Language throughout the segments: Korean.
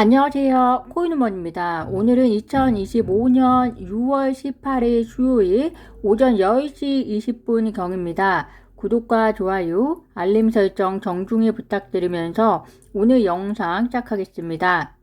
안녕하세요. 코인우먼입니다. 오늘은 2025년 6월 18일 수요일 오전 10시 20분경입니다. 구독과 좋아요, 알림 설정 정중히 부탁드리면서 오늘 영상 시작하겠습니다.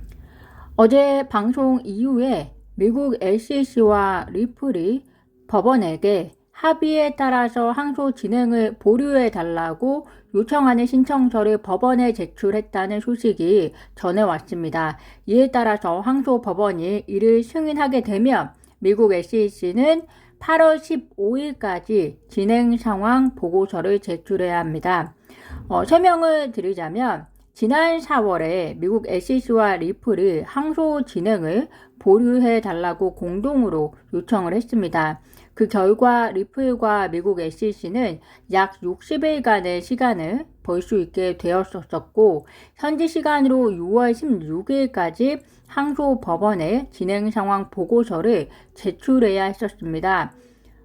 어제 방송 이후에 미국 SEC와 리플이 법원에게 합의에 따라서 항소 진행을 보류해달라고 요청하는 신청서를 법원에 제출했다는 소식이 전해왔습니다. 이에 따라서 항소 법원이 이를 승인하게 되면 미국 SEC는 8월 15일까지 진행 상황 보고서를 제출해야 합니다. 설명을 드리자면 지난 4월에 미국 SEC와 리플이 항소 진행을 보류해달라고 공동으로 요청을 했습니다. 그 결과 리플과 미국 SEC는 약 60일간의 시간을 벌 수 있게 되었었고 현지 시간으로 6월 16일까지 항소 법원에 진행 상황 보고서를 제출해야 했었습니다.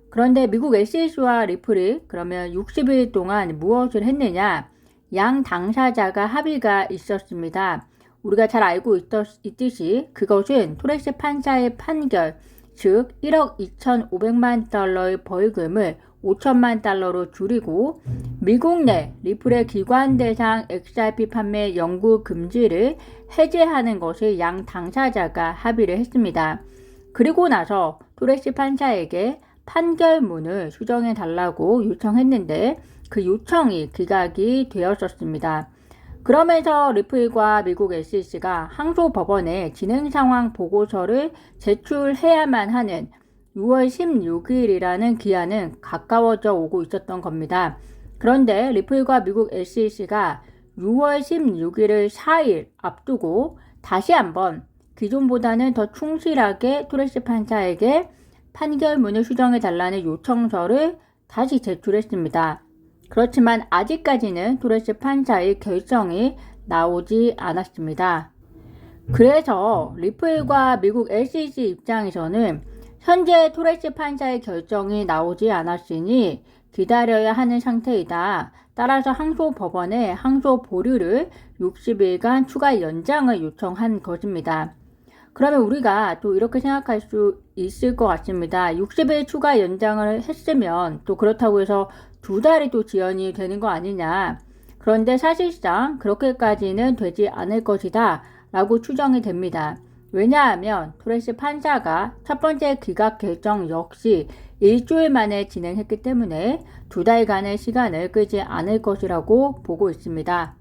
그런데 미국 SEC와 리플이 그러면 60일 동안 무엇을 했느냐? 양 당사자가 합의가 있었습니다. 우리가 잘 알고 있듯이 그것은 토렉스 판사의 판결, 즉 1억 2,500만 달러의 벌금을 5천만 달러로 줄이고 미국 내 리플의 기관 대상 XRP 판매 영구 금지를 해제하는 것을 양 당사자가 합의를 했습니다. 그리고 나서 토렉스 판사에게 판결문을 수정해 달라고 요청했는데 그 요청이 기각이 되었었습니다. 그러면서 리플과 미국 SEC가 항소 법원에 진행 상황 보고서를 제출해야만 하는 6월 16일이라는 기한은 가까워져 오고 있었던 겁니다. 그런데 리플과 미국 SEC가 6월 16일을 4일 앞두고 다시 한번 기존보다는 더 충실하게 토렉스 판사에게 판결문을 수정해 달라는 요청서를 다시 제출했습니다. 그렇지만 아직까지는 토렉스 판사의 결정이 나오지 않았습니다. 그래서 리플과 미국 SEC 입장에서는 현재 토렉스 판사의 결정이 나오지 않았으니 기다려야 하는 상태이다. 따라서 항소 법원에 항소 보류를 60일간 추가 연장을 요청한 것입니다. 그러면 우리가 또 이렇게 생각할 수 있을 것 같습니다. 60일 추가 연장을 했으면 또 그렇다고 해서 2달이 또 지연이 되는 거 아니냐. 그런데 사실상 그렇게까지는 되지 않을 것이다 라고 추정이 됩니다. 왜냐하면 토렉스 판사가 첫 번째 기각 결정 역시 일주일 만에 진행했기 때문에 2달간의 시간을 끌지 않을 것이라고 보고 있습니다.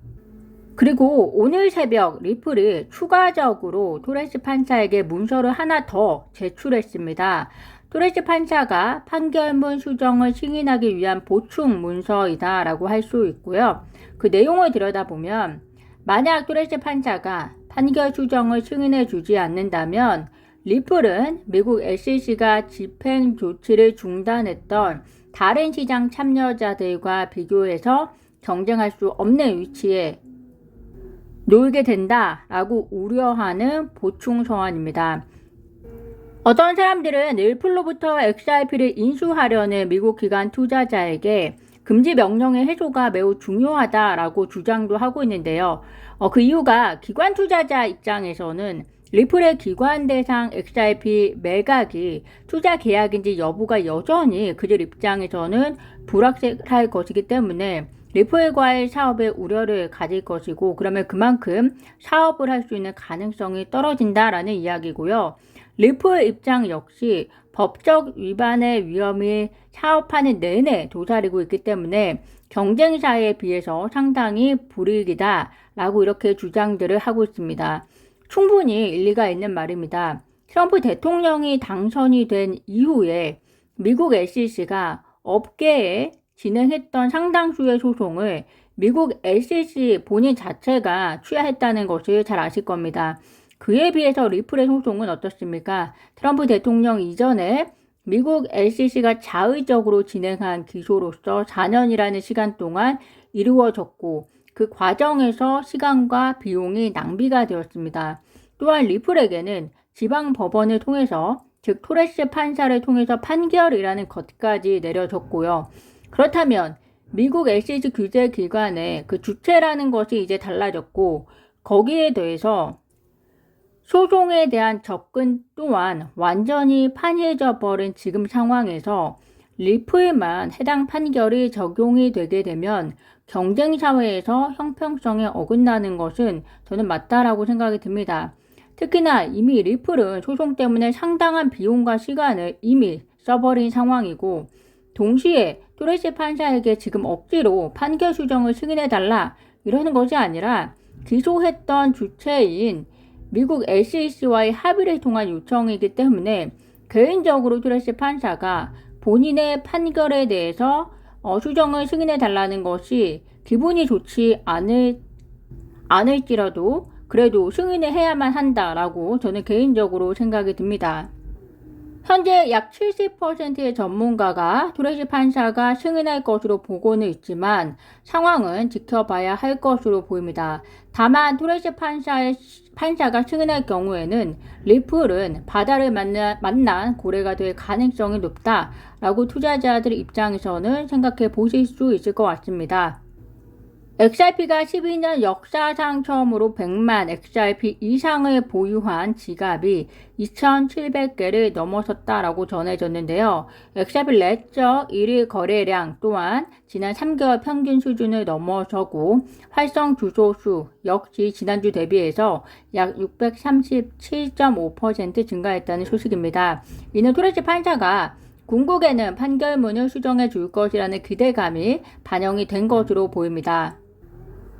그리고 오늘 새벽 리플이 추가적으로 토렉스 판사에게 문서를 하나 더 제출했습니다. 토렉스 판사가 판결문 수정을 승인하기 위한 보충 문서이다 라고 할 수 있고요. 그 내용을 들여다보면 만약 토렉스 판사가 판결 수정을 승인해 주지 않는다면 리플은 미국 SEC가 집행 조치를 중단했던 다른 시장 참여자들과 비교해서 경쟁할 수 없는 위치에 놓이게 된다라고 우려하는 보충 서한입니다. 어떤 사람들은 리플로부터 XRP를 인수하려는 미국 기관 투자자에게 금지 명령의 해소가 매우 중요하다라고 주장도 하고 있는데요. 그 이유가 기관 투자자 입장에서는 리플의 기관 대상 XRP 매각이 투자 계약인지 여부가 여전히 그들 입장에서는 불확실할 것이기 때문에 리플과의 사업에 우려를 가질 것이고 그러면 그만큼 사업을 할 수 있는 가능성이 떨어진다라는 이야기고요. 리플 입장 역시 법적 위반의 위험이 사업하는 내내 도사리고 있기 때문에 경쟁사에 비해서 상당히 불이익이다 라고 이렇게 주장들을 하고 있습니다. 충분히 일리가 있는 말입니다. 트럼프 대통령이 당선이 된 이후에 미국 SEC가 업계에 진행했던 상당수의 소송을 미국 SEC 본인 자체가 취하했다는 것을 잘 아실 겁니다. 그에 비해서 리플의 소송은 어떻습니까? 트럼프 대통령 이전에 미국 SEC가 자의적으로 진행한 기소로서 4년이라는 시간 동안 이루어졌고 그 과정에서 시간과 비용이 낭비가 되었습니다. 또한 리플에게는 지방 법원을 통해서 즉 토렉스 판사를 통해서 판결이라는 것까지 내려졌고요. 그렇다면 미국 SEC 규제기관의 그 주체라는 것이 이제 달라졌고 거기에 대해서 소송에 대한 접근 또한 완전히 판이해져 버린 지금 상황에서 리플만 해당 판결이 적용이 되게 되면 경쟁사회에서 형평성에 어긋나는 것은 저는 맞다라고 생각이 듭니다. 특히나 이미 리플은 소송 때문에 상당한 비용과 시간을 이미 써버린 상황이고, 동시에 토레스 판사에게 지금 억지로 판결 수정을 승인해달라 이러는 것이 아니라 기소했던 주체인 미국 SEC와의 합의를 통한 요청이기 때문에 개인적으로 토레스 판사가 본인의 판결에 대해서 수정을 승인해달라는 것이 기분이 좋지 않을지라도 그래도 승인을 해야만 한다라고 저는 개인적으로 생각이 듭니다. 현재 약 70%의 전문가가 토레스 판사가 승인할 것으로 보고는 있지만 상황은 지켜봐야 할 것으로 보입니다. 다만 토레스 판사가 승인할 경우에는 리플은 바다를 만난 고래가 될 가능성이 높다라고 투자자들 입장에서는 생각해 보실 수 있을 것 같습니다. XRP가 12년 역사상 처음으로 100만 XRP 이상을 보유한 지갑이 2,700개를 넘어섰다라고 전해졌는데요. XRP 레저 1일 거래량 또한 지난 3개월 평균 수준을 넘어서고 활성 주소 수 역시 지난주 대비해서 약 637.5% 증가했다는 소식입니다. 이는 토레스 판사가 궁극에는 판결문을 수정해 줄 것이라는 기대감이 반영이 된 것으로 보입니다.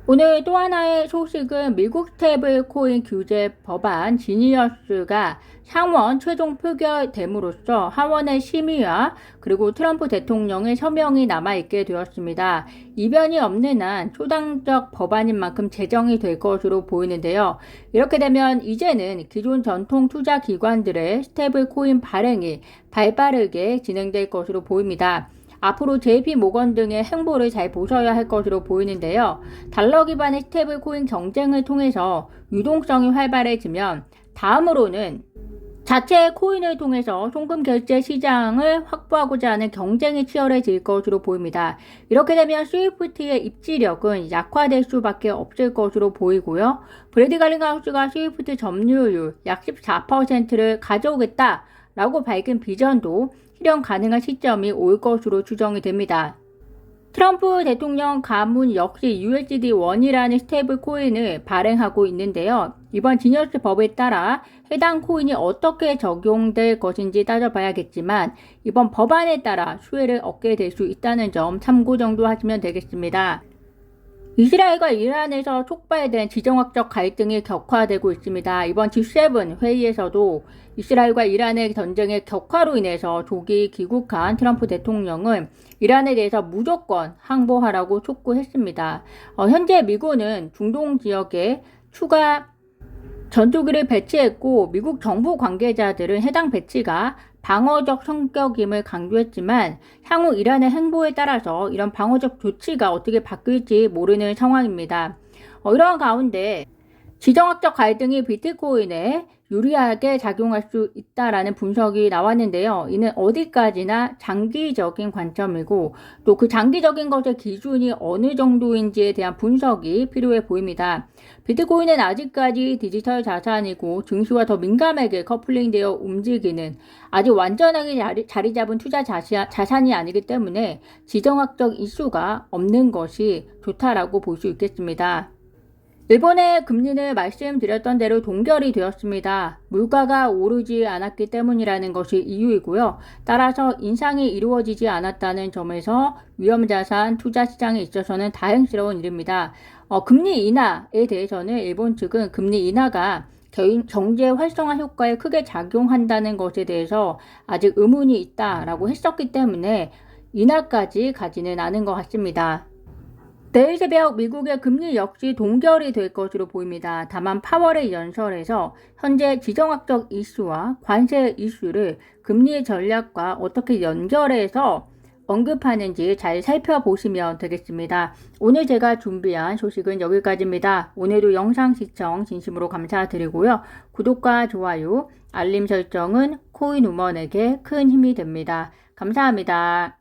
오늘 또 하나의 소식은 미국 스테이블 코인 규제 법안 지니어스가 상원 최종 표결됨으로써 하원의 심의와 그리고 트럼프 대통령의 서명이 남아있게 되었습니다. 이변이 없는 한 초당적 법안인 만큼 제정이 될 것으로 보이는데요. 이렇게 되면 이제는 기존 전통 투자 기관들의 스테이블 코인 발행이 발빠르게 진행될 것으로 보입니다. 앞으로 JP 모건 등의 행보를 잘 보셔야 할 것으로 보이는데요. 달러 기반의 스테이블 코인 경쟁을 통해서 유동성이 활발해지면 다음으로는 자체 코인을 통해서 송금 결제 시장을 확보하고자 하는 경쟁이 치열해질 것으로 보입니다. 이렇게 되면 스위프트의 입지력은 약화될 수밖에 없을 것으로 보이고요. 브래디 갈링하우스가 스위프트 점유율 약 14%를 가져오겠다라고 밝힌 비전도 실현 가능한 시점이 올 것으로 추정이 됩니다. 트럼프 대통령 가문 역시 USD1이라는 스테이블 코인을 발행하고 있는데요. 이번 지니어스 법에 따라 해당 코인이 어떻게 적용될 것인지 따져봐야겠지만 이번 법안에 따라 수혜를 얻게 될 수 있다는 점 참고 정도 하시면 되겠습니다. 이스라엘과 이란에서 촉발된 지정학적 갈등이 격화되고 있습니다. 이번 G7 회의에서도 이스라엘과 이란의 전쟁의 격화로 인해서 조기 귀국한 트럼프 대통령은 이란에 대해서 무조건 항복하라고 촉구했습니다. 현재 미군은 중동 지역에 추가 전투기를 배치했고 미국 정부 관계자들은 해당 배치가 방어적 성격임을 강조했지만 향후 이란의 행보에 따라서 이런 방어적 조치가 어떻게 바뀔지 모르는 상황입니다. 이러한 가운데 지정학적 갈등이 비트코인에 유리하게 작용할 수 있다라는 분석이 나왔는데요. 이는 어디까지나 장기적인 관점이고 또 그 장기적인 것의 기준이 어느 정도인지에 대한 분석이 필요해 보입니다. 비트코인은 아직까지 디지털 자산이고 증시와 더 민감하게 커플링되어 움직이는 아직 완전하게 자리 잡은 투자 자산이 아니기 때문에 지정학적 이슈가 없는 것이 좋다라고 볼 수 있겠습니다. 일본의 금리는 말씀드렸던 대로 동결이 되었습니다. 물가가 오르지 않았기 때문이라는 것이 이유이고요. 따라서 인상이 이루어지지 않았다는 점에서 위험자산 투자 시장에 있어서는 다행스러운 일입니다. 금리 인하에 대해서는 일본 측은 금리 인하가 경제 활성화 효과에 크게 작용한다는 것에 대해서 아직 의문이 있다라고 했었기 때문에 인하까지 가지는 않은 것 같습니다. 내일 새벽 미국의 금리 역시 동결이 될 것으로 보입니다. 다만 파월의 연설에서 현재 지정학적 이슈와 관세 이슈를 금리의 전략과 어떻게 연결해서 언급하는지 잘 살펴보시면 되겠습니다. 오늘 제가 준비한 소식은 여기까지입니다. 오늘도 영상 시청 진심으로 감사드리고요. 구독과 좋아요, 알림 설정은 코인우먼에게 큰 힘이 됩니다. 감사합니다.